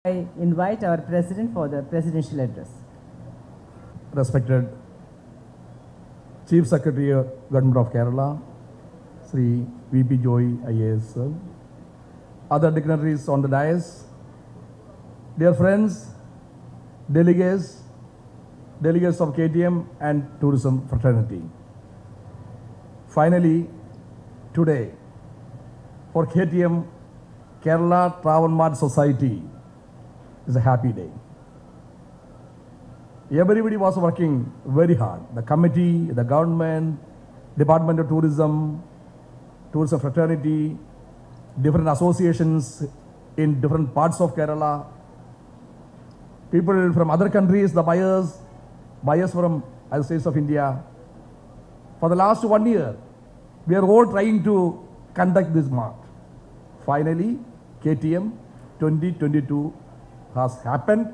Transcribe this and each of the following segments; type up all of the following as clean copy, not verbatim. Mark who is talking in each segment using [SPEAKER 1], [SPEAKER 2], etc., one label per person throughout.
[SPEAKER 1] I invite our President for the presidential address.
[SPEAKER 2] Respected Chief Secretary of Government of Kerala, Sri VP Joy IAS, sir, other dignitaries on the dais, dear friends, delegates of KTM and tourism fraternity. Finally, today, for KTM, Kerala Travel Mart Society, is a happy day. Everybody was working very hard. The committee, the government, Department of Tourism, tourism fraternity, different associations in different parts of Kerala, people from other countries, the buyers from other states of India. For the last 1 year, we are all trying to conduct this mart. Finally, KTM 2022 has happened.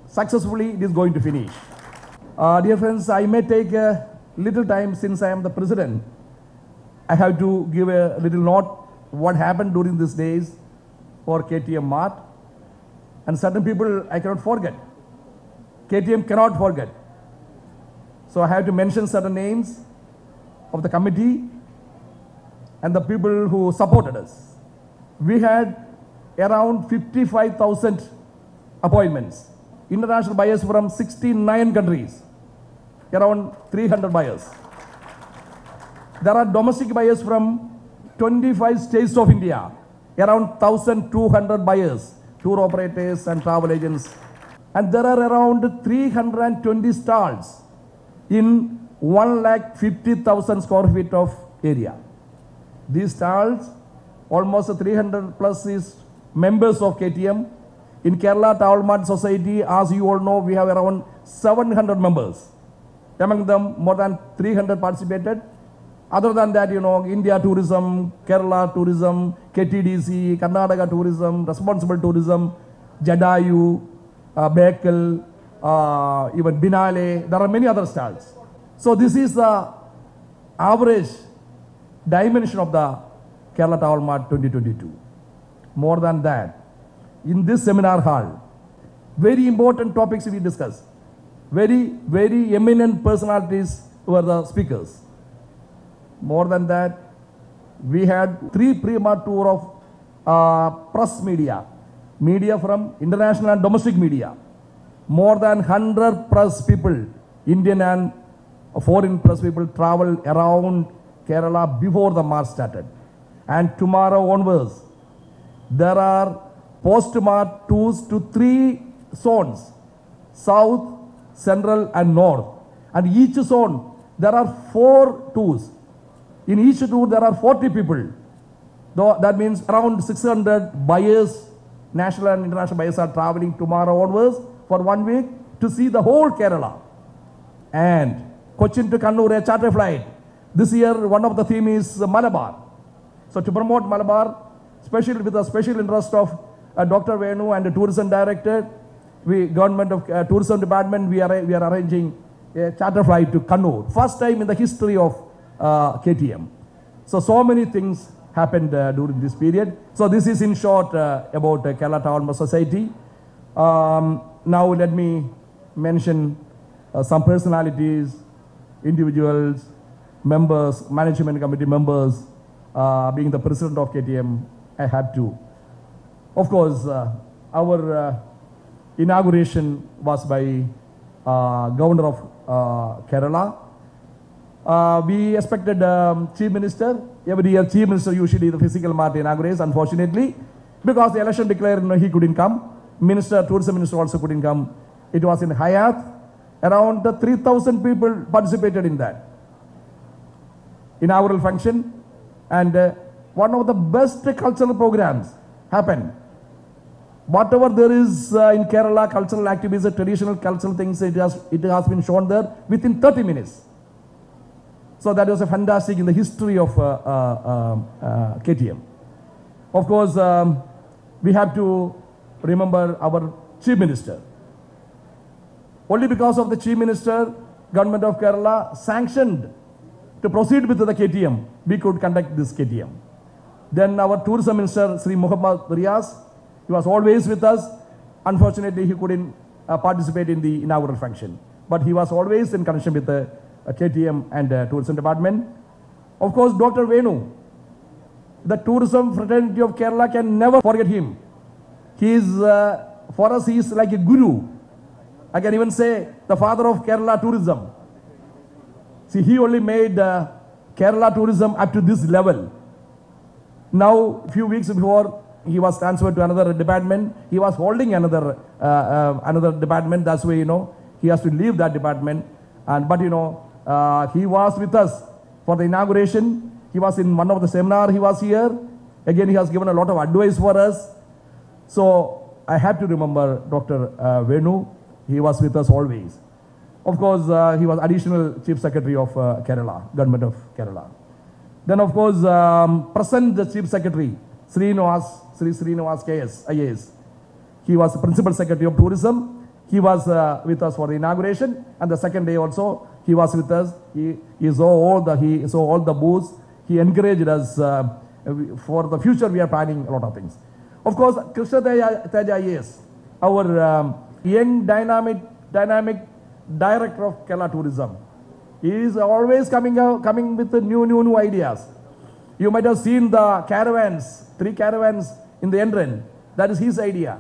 [SPEAKER 2] Successfully, it is going to finish. Dear friends, I may take a little time since I am the president. I have to give a little note what happened during these days for KTM Mart. And certain people I cannot forget. KTM cannot forget. So I have to mention certain names of the committee and the people who supported us. We had around 55,000 appointments. International buyers from 69 countries, around 300 buyers. There are domestic buyers from 25 states of India, around 1,200 buyers, tour operators and travel agents. And there are around 320 stalls in 150,000 square feet of area. These stalls, almost 300 plus is members of KTM. In Kerala Travel Mart Society, as you all know, we have around 700 members. Among them, more than 300 participated. Other than that, India Tourism, Kerala Tourism, KTDC, Karnataka Tourism, Responsible Tourism, Jadayu, Bekel, even Binale. There are many other stalls. So this is the average dimension of the Kerala Travel Mart 2022. More than that, in this seminar hall, very important topics we discussed. Very, very eminent personalities were the speakers. More than that, we had 3 pre-mart tour of press media from international and domestic media. More than 100 press people, Indian and foreign press people, traveled around Kerala before the march started. And tomorrow onwards, there are post-mart tours to 3 zones, south, central and north. And each zone, there are 4 tours. In each tour, there are 40 people. That means around 600 buyers, national and international buyers are traveling tomorrow onwards for 1 week to see the whole Kerala. And Cochin to Kannur, a charter flight. This year, one of the theme is Malabar. So to promote Malabar, especially with the special interest of Dr. Venu and the tourism director, government of tourism department, we are arranging a charter flight to Kannur. First time in the history of KTM. So many things happened during this period. So this is in short about Kerala Travel Mart Society. Now let me mention some personalities, individuals, members, management committee members. Being the president of KTM, I have to. Of course, our inauguration was by Governor of Kerala. We expected Chief Minister. Every year, Chief Minister usually the physical mart inaugurates. Unfortunately, because the election declared, he couldn't come. Tourism Minister also couldn't come. It was in Hayat. Around 3,000 people participated in that inaugural function. And one of the best cultural programs happened. Whatever there is in Kerala, cultural activities, traditional cultural things, it has been shown there within 30 minutes. So that was a fantastic in the history of KTM. Of course, we have to remember our Chief Minister. Only because of the Chief Minister, Government of Kerala sanctioned to proceed with the KTM, we could conduct this KTM. Then our Tourism Minister, Sri Muhammad Riaz, he was always with us. Unfortunately, he couldn't participate in the inaugural function. But he was always in connection with the KTM and tourism department. Of course, Dr. Venu, the tourism fraternity of Kerala can never forget him. He is, for us, he is like a guru. I can even say the father of Kerala tourism. See, he only made Kerala tourism up to this level. Now, a few weeks before, he was transferred to another department. He was holding another department. That's why, he has to leave that department. But he was with us for the inauguration. He was in one of the seminar. He was here. Again, he has given a lot of advice for us. So I have to remember Dr. Venu. He was with us always. Of course, he was additional chief secretary of Kerala, government of Kerala. Then, of course, present the chief secretary, Sri Srinivas KS, IAS. He was the principal secretary of tourism. He was with us for the inauguration, and the second day also he was with us. He saw all the booths. He encouraged us for the future. We are planning a lot of things. Of course, Krishna Teja IAS, our young dynamic director of Kerala tourism. He is always coming with new ideas. You might have seen the caravans, 3 caravans in the entrance. That is his idea.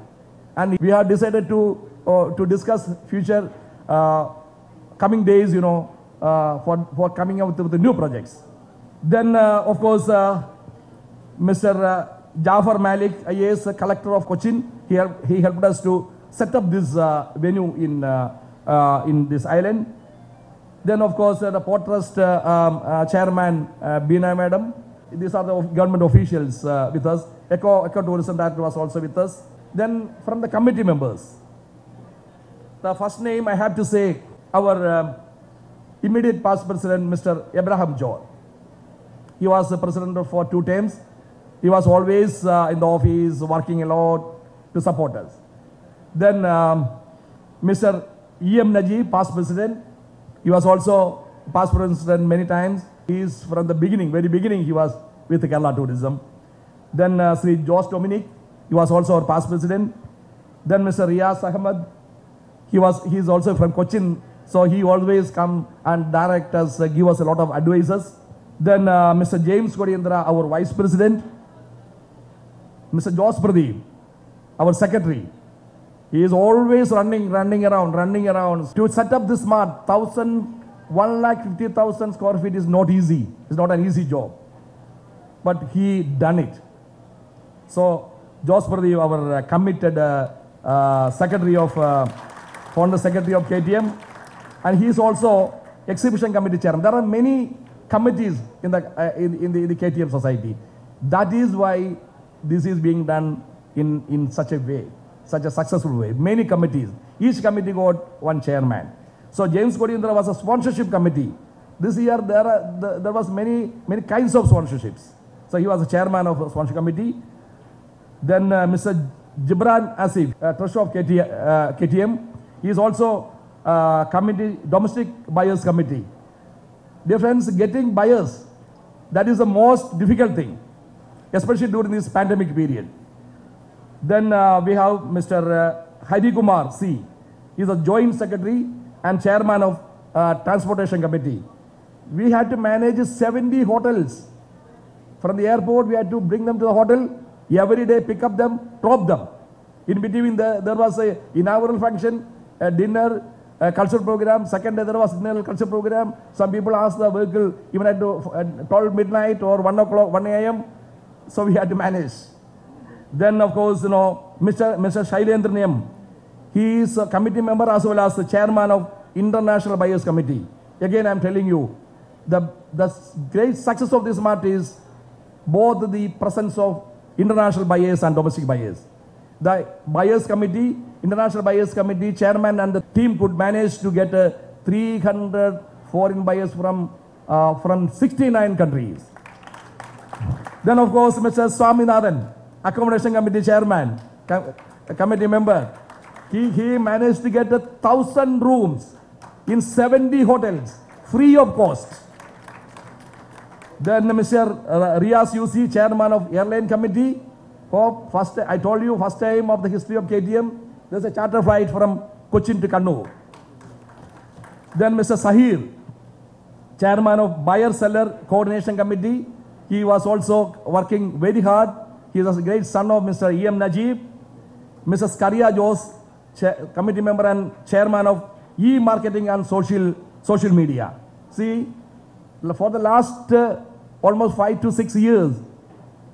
[SPEAKER 2] And we have decided to discuss future coming days, for coming out with the new projects. Then, of course, Mr. Jafar Malik, IAS collector of Cochin, he helped us to set up this venue in this island. Then, of course, the Port Trust chairman, Beena Madam. These are the government officials with us. Eco Tourism Director was also with us. Then, from the committee members, the first name I have to say, our immediate past president, Mr. Abraham John. He was the president for 2 terms. He was always in the office, working a lot to support us. Then, Mr. E.M. Najib, past president. He was also past president many times. He is from the beginning, very beginning, he was with Kerala Tourism. Then Sri Josh Dominic, he was also our past president. Then Mr. Riaz Ahmed, he is also from Cochin, so he always come and direct us, give us a lot of advices. Then Mr. James Kodiandra, our vice president. Mr. Josh Pradeep, our secretary. He is always running around. To set up this mart, 150,000 square feet is not easy. It's not an easy job. But he done it. So, Josh Pradeep, our committed secretary of, founder secretary of KTM, and he is also exhibition committee chairman. There are many committees in the KTM society. That is why this is being done in such a way. Such a successful way. Many committees. Each committee got 1 chairman. So James Kodindra was a sponsorship committee. This year there was many kinds of sponsorships. So he was the chairman of a sponsor committee. Then Mr. Gibran Asif, treasurer of KTM. He is also domestic buyers committee. Dear friends, getting buyers, that is the most difficult thing, especially during this pandemic period. Then we have Mr. Hari Kumar C. He is a joint secretary and chairman of transportation committee. We had to manage 70 hotels. From the airport, we had to bring them to the hotel. Every day, pick up them, drop them. In between, there was a inaugural function, a dinner, a cultural program. Second day, there was another cultural program. Some people asked the vehicle even at 12 midnight or 1 a.m. So we had to manage. Then, of course, Mr. Shailendra Niyam, he is a committee member as well as the chairman of International Buyers Committee. Again, I am telling you, the great success of this mart is both the presence of international buyers and domestic buyers. The Buyers Committee, International Buyers Committee chairman and the team could manage to get 300 foreign buyers from 69 countries. Then, of course, Mr. Swaminathan, Accommodation Committee Chairman, committee member, he managed to get 1,000 rooms in 70 hotels, free of cost. Then Mr. Riaz UC, Chairman of Airline Committee, I told you, first time of the history of KTM, There's a charter flight from Cochin to Kannur. Then Mr. Sahir, chairman of Buyer-Seller Coordination Committee. He was also working very hard. He was a great son of Mr. E.M. Najib. Mrs. Karia Jos, committee member and chairman of e-marketing and social media. See, for the last almost 5 to 6 years,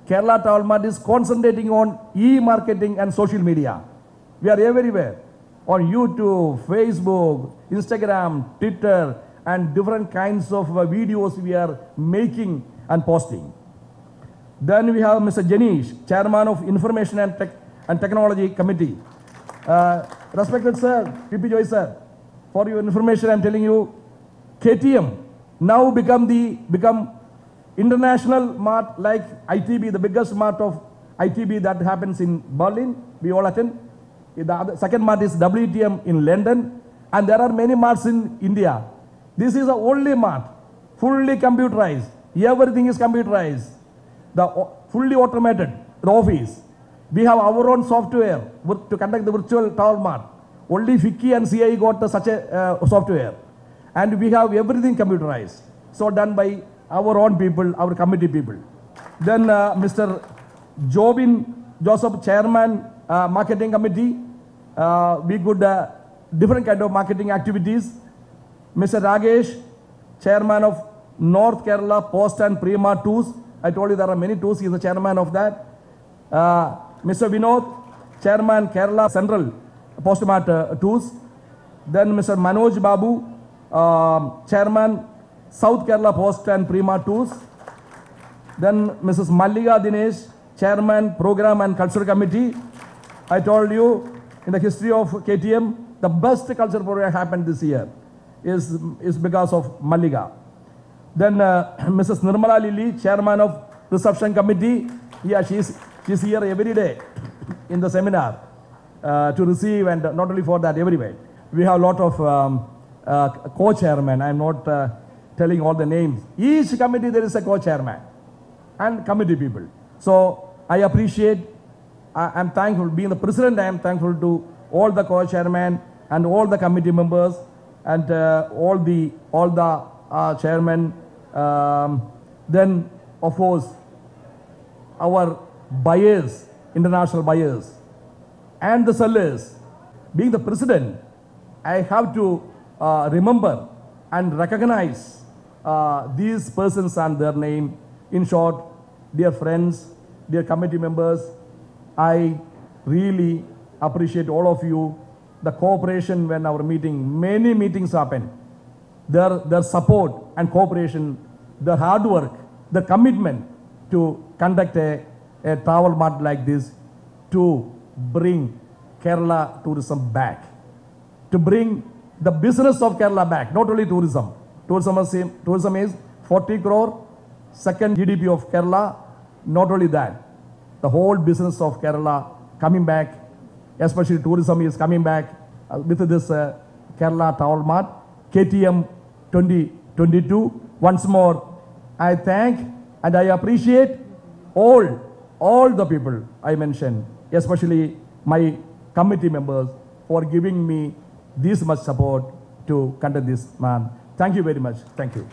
[SPEAKER 2] Kerala Travel Mart is concentrating on e-marketing and social media. We are everywhere, on YouTube, Facebook, Instagram, Twitter, and different kinds of videos we are making and posting. Then we have Mr. Janish, chairman of Information and Technology Committee. Respected sir, P.P. Joy sir, for your information, I'm telling you, KTM now become international mart like ITB, the biggest mart of ITB that happens in Berlin. We all attend. The second mart is WTM in London, and there are many marts in India. This is the only mart, fully computerized. Everything is computerized. The fully automated, the office. We have our own software to conduct the virtual travel mart. Only FICCI and CI got such a software. And we have everything computerized. So done by our own people, our committee people. Then Mr. Joseph, chairman, marketing committee. We could different kind of marketing activities. Mr. Ragesh, chairman of North Kerala Post and Prima Tours. I told you there are many tours. He is the chairman of that. Mr. Vinod, chairman Kerala Central Postmart Tours. Then Mr. Manoj Babu, chairman South Kerala Post and Prima Tours. Then Mrs. Malliga Dinesh, chairman Program and Culture Committee. I told you in the history of KTM, the best culture program happened this year is because of Malliga. Then Mrs. Nirmala Lili, chairman of Reception Committee. Yeah, she's here every day in the seminar to receive, and not only for that, everywhere. We have a lot of co-chairmen. I'm not telling all the names. Each committee there is a co-chairman and committee people. So I appreciate, I'm thankful, being the president, I am thankful to all the co-chairmen and all the committee members and all the chairmen. Then of course our buyers, international buyers and the sellers. Being the president, I have to remember and recognize these persons and their name. In short, dear friends, dear committee members, I really appreciate all of you, the cooperation when our meeting, many meetings happen, their support and cooperation, their hard work, the commitment to conduct a travel mart like this, to bring Kerala tourism back, to bring the business of Kerala back, not only tourism. Tourism is 40 crore, second GDP of Kerala, not only that, the whole business of Kerala coming back, especially tourism is coming back with this Kerala Travel Mart, KTM 2022. Once more, I thank and I appreciate all the people I mentioned, especially my committee members, for giving me this much support to conduct this man. Thank you very much. Thank you.